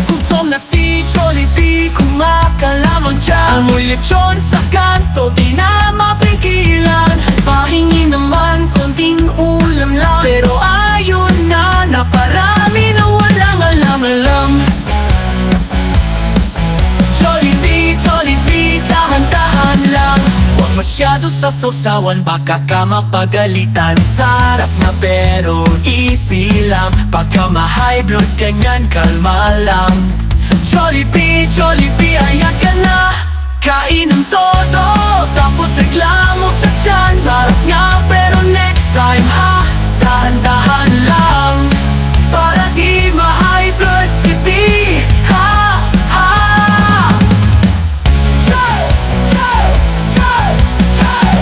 Gutom na si Jollibee, kumakalamang dyan. Amoy lechon sa kanto, di na mapigilan. Pahingi naman, konting ulam lang, pero ayun na, naparami na walang alam-alam. Jollibee, Jollibee, tahan-tahan lang. Huwag masyado sa sausawan, baka ka mapagalitan. Sarap na pero easy lang, pagka ma-high blood ganyan, kalma lang. Jollibee, Jollibee, ayan ka na. Kain ng todo, tapos reklamo sa tiyan. Sarap nga pero next time ha, dahan-dahan lang, para di ma-high blood si B. Ha, ha. Joy, joy, joy, joy.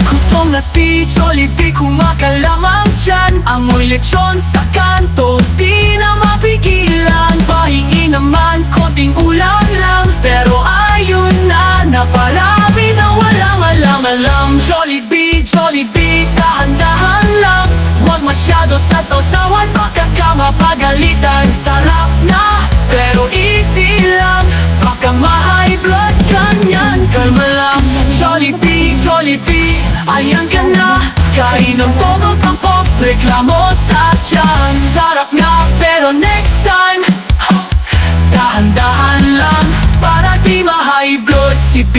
Gutom na si Jollibee, kumakalamang dyan. Amoy lechon sa kanto, di na mapigilan. Pahingi naman, konting ulam lang, pero ayun na, naparami na walang alam-alam. Jollibee, Jollibee, dahan-dahan lang. Huwag masyado sa sausawan, baka ka mapagalitan. Sarap na, pero easy lang, baka ma-high blood ganyan, kalma lang. Jollibee, Jollibee, ayan ka na. Kain ng todo, tapos reklamo sa tiyan. Sarap nga pero next time dahan-dahan lang, para di ma-high blood si B.